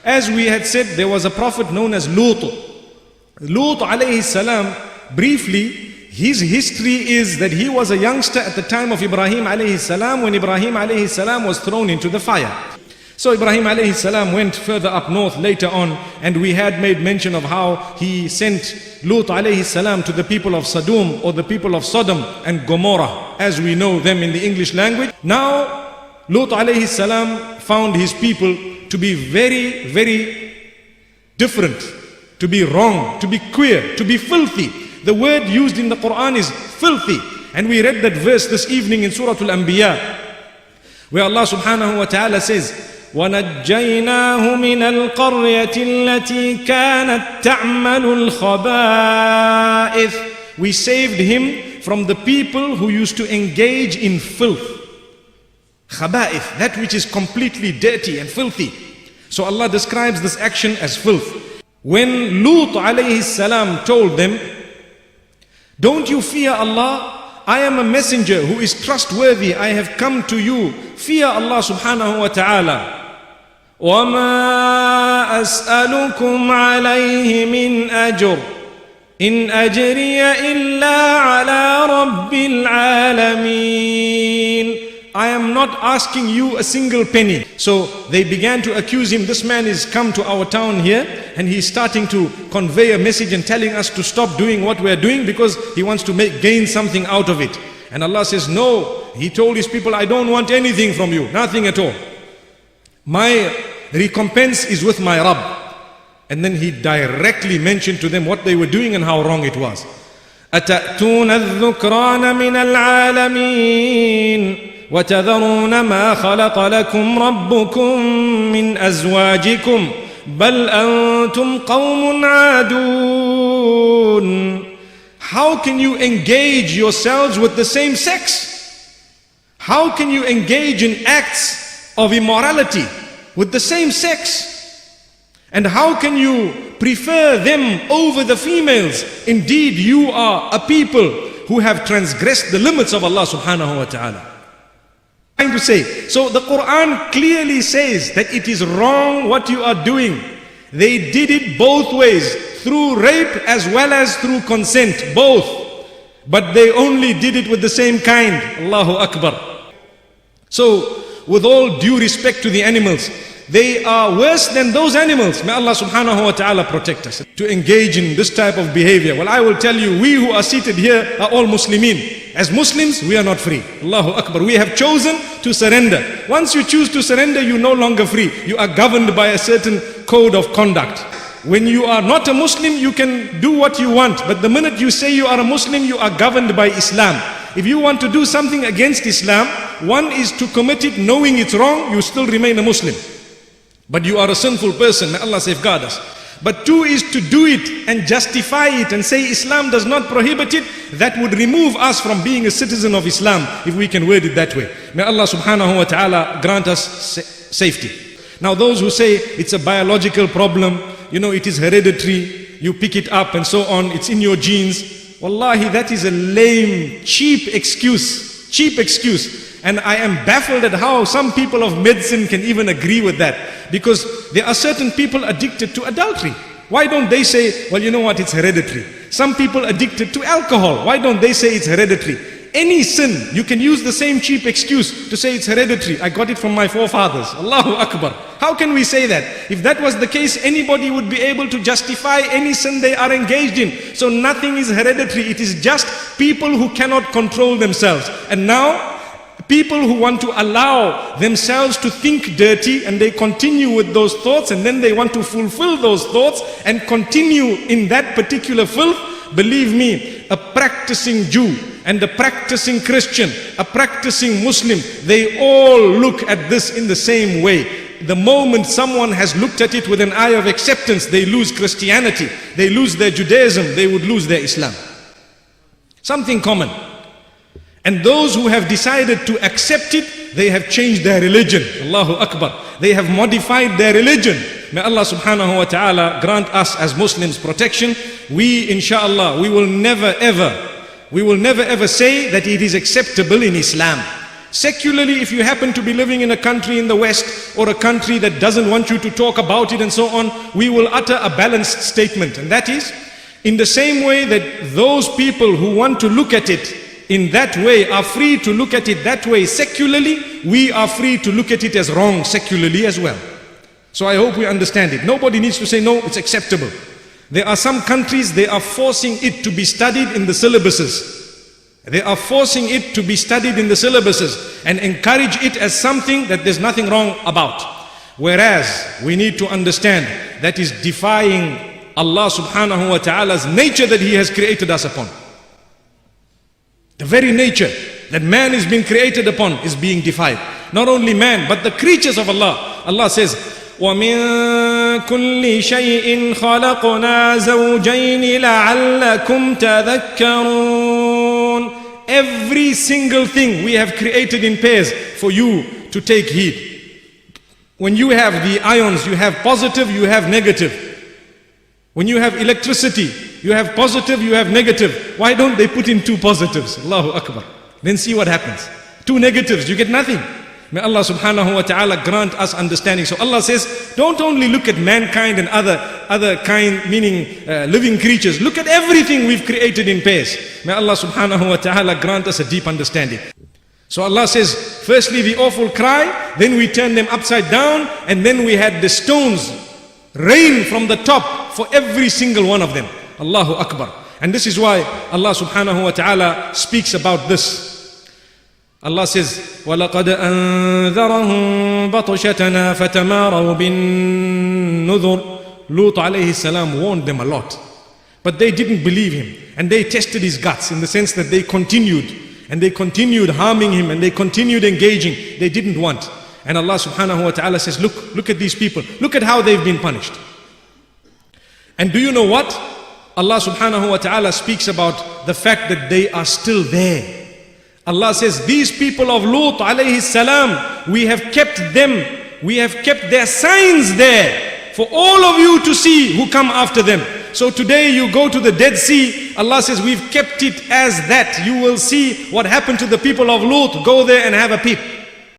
As we had said, there was a prophet known as Lut. Lut alayhi salam, briefly, his history is that he was a youngster at the time of Ibrahim alayhi salam, when Ibrahim alayhi salam was thrown into the fire. So Ibrahim alayhi salam went further up north later on, and we had made mention of how he sent Lut alayhi salam to the people of Sodom, or the people of Sodom and Gomorrah, as we know them in the English language. Now, Lut alayhi salam found his people to be very, very different, to be wrong, to be queer, to be filthy. The word used in the Quran is filthy. And we read that verse this evening in Surah Al-Anbiya, where Allah subhanahu wa ta'ala says, وَنَجَّيْنَاهُ مِنَ الْقَرْيَةِ الَّتِي كَانَتْ تَعْمَلُ الْخَبَائِثِ. We saved him from the people who used to engage in filth. Khaba'ith, that which is completely dirty and filthy. So Allah describes this action as filth. When Lut alayhi salam told them, don't you fear Allah? I am a messenger who is trustworthy. I have come to you. Fear Allah subhanahu wa ta'ala. وَمَا أَسْأَلُكُمْ عَلَيْهِ مِنْ أَجْرٍ إِنْ أَجْرِيَ إِلَّا عَلَى رَبِّ الْعَالَمِينَ. I am not asking you a single penny. So they began to accuse him. This man is come to our town here, and he's starting to convey a message and telling us to stop doing what we're doing because he wants to gain something out of it. And Allah says, no. He told his people, I don't want anything from you, nothing at all. My recompense is with my Rabb. And then he directly mentioned to them what they were doing and how wrong it was. أَتَأْتُونَ الذُّكْرَانَ مِنَ الْعَالَمِينَ وَتَذَرُونَ مَا خَلَقَ لَكُمْ رَبُّكُمْ مِنْ أَزْوَاجِكُمْ بَلْ أَنْتُمْ قَوْمٌ عَادُونَ. How can you engage yourselves with the same sex? How can you engage in acts of immorality with the same sex? And how can you prefer them over the females? Indeed, you are a people who have transgressed the limits of Allah subhanahu wa ta'ala. Trying to say, so the Quran clearly says that it is wrong what you are doing. They did it both ways, through rape as well as through consent, both. But they only did it with the same kind. Allahu Akbar. So, with all due respect to the animals, they are worse than those animals. May Allah subhanahu wa ta'ala protect us. To engage in this type of behavior. Well, I will tell you, we who are seated here are all Muslimin. As Muslims, we are not free. Allahu Akbar. We have chosen to surrender. Once you choose to surrender, you're no longer free. You are governed by a certain code of conduct. When you are not a Muslim, you can do what you want. But the minute you say you are a Muslim, you are governed by Islam. If you want to do something against Islam, one is to commit it knowing it's wrong, you still remain a Muslim. But you are a sinful person, may Allah safeguard us. But two is to do it and justify it and say Islam does not prohibit it. That would remove us from being a citizen of Islam, if we can word it that way. May Allah subhanahu wa ta'ala grant us safety. Now those who say it's a biological problem, you know, it is hereditary, you pick it up and so on, it's in your genes. Wallahi, that is a lame, cheap excuse. Cheap excuse. And I am baffled at how some people of medicine can even agree with that. Because there are certain people addicted to adultery. Why don't they say, well, you know what, it's hereditary. Some people addicted to alcohol. Why don't they say it's hereditary? Any sin, you can use the same cheap excuse to say it's hereditary. I got it from my forefathers. Allahu Akbar. How can we say that? If that was the case, anybody would be able to justify any sin they are engaged in. So nothing is hereditary. It is just people who cannot control themselves. And now, people who want to allow themselves to think dirty, and they continue with those thoughts, and then they want to fulfill those thoughts and continue in that particular filth. Believe me, a practicing Jew and a practicing Christian, a practicing Muslim, they all look at this in the same way. The moment someone has looked at it with an eye of acceptance, they lose Christianity, they lose their Judaism, they would lose their Islam. Something common. And those who have decided to accept it, they have changed their religion. Allahu Akbar. They have modified their religion. May Allah subhanahu wa ta'ala grant us as Muslims protection. We, inshallah, we will never ever say that it is acceptable in Islam. Secularly, if you happen to be living in a country in the West or a country that doesn't want you to talk about it and so on, we will utter a balanced statement. And that is, in the same way that those people who want to look at it in that way are free to look at it that way secularly, we are free to look at it as wrong secularly as well. So I hope we understand it. Nobody needs to say, no, it's acceptable. There are some countries, they are forcing it to be studied in the syllabuses. They are forcing it to be studied in the syllabuses and encourage it as something that there's nothing wrong about. Whereas we need to understand that is defying Allah subhanahu wa ta'ala's nature that He has created us upon. The very nature that man is being created upon is being defied. Not only man, but the creatures of Allah. Allah says, وَمِن كُلِّ شَيْءٍ خَلَقْنَا زَوْجَيْنِ لَعَلَّكُمْ تَذَكَّرُونَ. Every single thing we have created in pairs for you to take heed. When you have the ions, you have positive, you have negative. When you have electricity, you have positive, you have negative. Why don't they put in two positives? Allahu Akbar. Then see what happens. Two negatives, you get nothing. May Allah subhanahu wa ta'ala grant us understanding. So Allah says, don't only look at mankind and other kind, meaning living creatures. Look at everything we've created in pairs. May Allah subhanahu wa ta'ala grant us a deep understanding. So Allah says, firstly the awful cry, then we turned them upside down, and then we had the stones rain from the top for every single one of them. Allahu Akbar. And this is why Allah subhanahu wa ta'ala speaks about this. Allah says, وَلَقَدْ أَنذَرَهُمْ بَطْشَتَنَا فَتَمَارَوْا بِالنُّذُرِ. Lut alayhi salam warned them a lot. But they didn't believe him. And they tested his guts in the sense that they continued. And they continued harming him, and they continued engaging. They didn't want. And Allah subhanahu wa ta'ala says, look at these people. Look at how they've been punished. And do you know what? Allah subhanahu wa ta'ala speaks about the fact that they are still there. Allah says, these people of Lut alayhi salam, we have kept them, we have kept their signs there for all of you to see who come after them. So today you go to the Dead Sea, Allah says, we've kept it as that. You will see what happened to the people of Lut. Go there and have a peep.